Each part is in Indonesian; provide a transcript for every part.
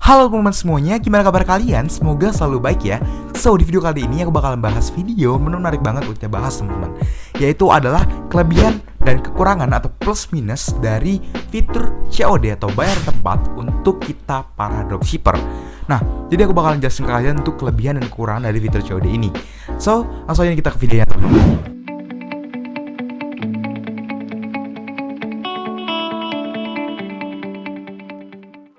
Halo teman-teman semuanya, gimana kabar kalian? Semoga selalu baik ya. So, di video kali ini aku bakalan bahas video menarik banget untuk kita bahas teman-teman, yaitu adalah kelebihan dan kekurangan atau plus minus dari fitur COD atau bayar tempat untuk kita para dropshipper. Nah, jadi aku bakalan jelasin ke kalian untuk kelebihan dan kekurangan dari fitur COD ini. So, langsung aja kita ke videonya teman-teman.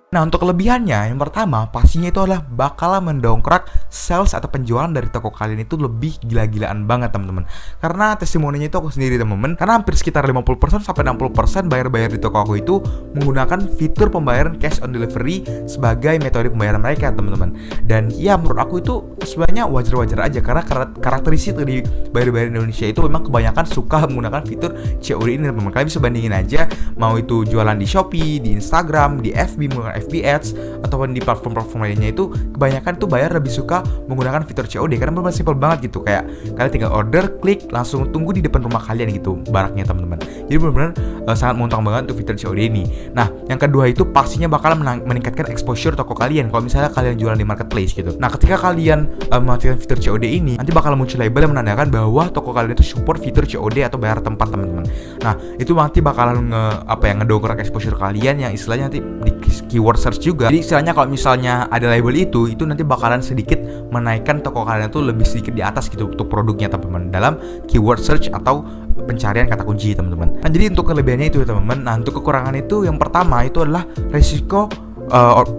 Nah, untuk kelebihannya, yang pertama pastinya itu adalah bakalan mendongkrak sales atau penjualan dari toko kalian itu lebih gila-gilaan banget teman-teman. Karena testimoninya itu aku sendiri teman-teman, karena hampir sekitar 50% sampai 60% bayar-bayar di toko aku itu menggunakan fitur pembayaran cash on delivery sebagai metode pembayaran mereka teman-teman. Dan ya menurut aku itu sebenarnya wajar-wajar aja, karena karakteristik dari bayar-bayar Indonesia itu memang kebanyakan suka menggunakan fitur COD ini teman-teman. Kalian bisa bandingin aja, mau itu jualan di Shopee, di Instagram, di FB, menggunakan FB Ads ataupun di platform-platform lainnya, itu kebanyakan tuh bayar lebih suka menggunakan fitur COD karena benar-benar simple banget gitu. Kayak kalian tinggal order, klik, langsung tunggu di depan rumah kalian gitu barangnya teman-teman. Jadi benar-benar sangat menguntungkan banget untuk fitur COD ini. Nah, yang kedua itu pastinya bakal meningkatkan exposure toko kalian kalau misalnya kalian jualan di marketplace gitu. Nah, ketika kalian mengaktifkan fitur COD ini, nanti bakal muncul label yang menandakan bahwa toko kalian itu support fitur COD atau bayar tempat teman-teman. Nah, itu nanti bakalan ngedongkrak exposure kalian yang istilahnya nanti di keyword search juga. Jadi istilahnya kalau misalnya ada label itu nanti bakalan sedikit menaikkan toko kalian itu lebih sedikit di atas gitu untuk produknya teman-teman dalam keyword search atau pencarian kata kunci teman-teman. Nah, jadi untuk kelebihannya itu teman-teman. Nah, untuk kekurangan itu yang pertama itu adalah resiko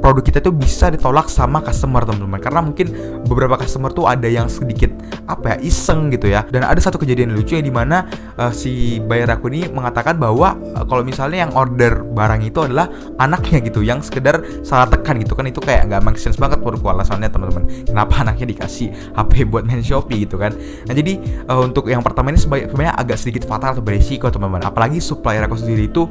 produk kita itu bisa ditolak sama customer teman-teman, karena mungkin beberapa customer tuh ada yang sedikit iseng gitu ya. Dan ada satu kejadian lucu yang dimana si buyer aku ini mengatakan bahwa kalau misalnya yang order barang itu adalah anaknya gitu, yang sekedar salah tekan gitu kan, itu kayak nggak make sense banget menurutku alasannya teman-teman. Kenapa anaknya dikasih HP buat main Shopee gitu kan? Nah, jadi untuk yang pertama ini sebenarnya agak sedikit fatal atau beresiko teman-teman. Apalagi supplier aku sendiri itu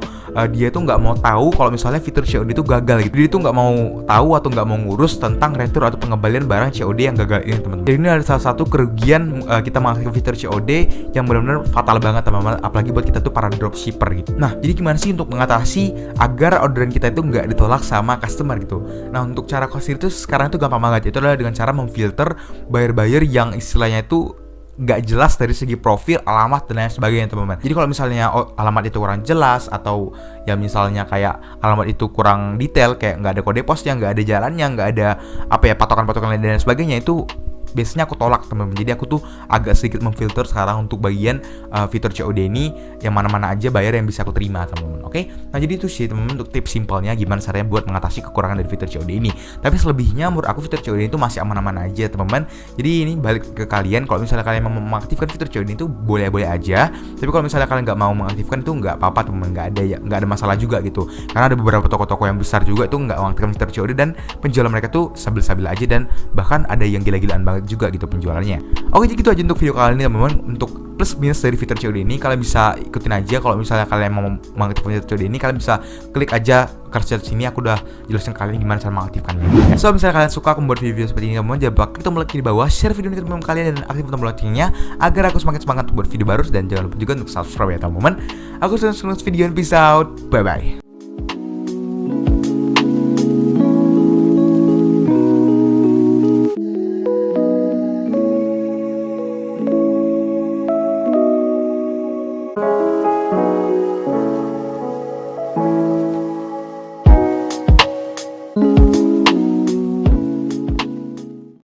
dia tuh nggak mau tahu kalau misalnya fitur COD itu gagal gitu. Dia tuh nggak mau tahu atau nggak mau ngurus tentang retur atau pengembalian barang COD yang gagal ini teman-teman. Jadi ini ada salah satu kerugian kita mengaktifkan fitur COD yang benar-benar fatal banget teman-teman, apalagi buat kita tuh para dropshipper gitu. Nah, jadi gimana sih untuk mengatasi agar orderan kita itu nggak ditolak sama customer gitu? Nah, untuk cara khasir itu sekarang itu gampang banget. Itu adalah dengan cara memfilter buyer-buyer yang istilahnya itu nggak jelas dari segi profil, alamat, dan lain sebagainya teman-teman. Jadi kalau misalnya alamat itu kurang jelas, atau ya misalnya kayak alamat itu kurang detail, kayak nggak ada kode posnya, nggak ada jalannya, nggak ada patokan-patokan lain dan sebagainya, itu biasanya aku tolak teman-teman. Jadi aku tuh agak sedikit memfilter sekarang untuk bagian fitur COD ini yang mana-mana aja bayar yang bisa aku terima teman-teman. Oke? Nah, jadi itu sih teman-teman untuk tips simpelnya gimana caranya buat mengatasi kekurangan dari fitur COD ini. Tapi selebihnya menurut aku fitur COD itu masih aman-aman aja teman-teman. Jadi ini balik ke kalian, kalau misalnya kalian mau mengaktifkan fitur COD itu boleh-boleh aja. Tapi kalau misalnya kalian nggak mau mengaktifkan itu nggak apa-apa teman-teman, nggak ada masalah juga gitu. Karena ada beberapa toko-toko yang besar juga itu nggak mengaktifkan fitur COD dan penjualan mereka tuh stabil-stabil aja, dan bahkan ada yang gila-gilaan banget juga gitu penjualannya. Oke, jadi gitu aja untuk video kali ini teman-teman. Untuk plus minus dari fitur COD ini kalian bisa ikutin aja. Kalau misalnya kalian mau mengaktifkan fitur COD ini, kalian bisa klik aja cursor sini, aku udah jelasin kalian gimana cara mengaktifkannya. So, misalnya kalian suka aku membuat video seperti ini, teman-teman, jangan lupa klik tombol like di bawah, share video ini ke teman kalian, dan aktifkan tombol loncengnya agar aku semakin semangat untuk buat video baru. Dan jangan lupa juga untuk subscribe ya teman-teman. Aku senang video, peace out, bye bye.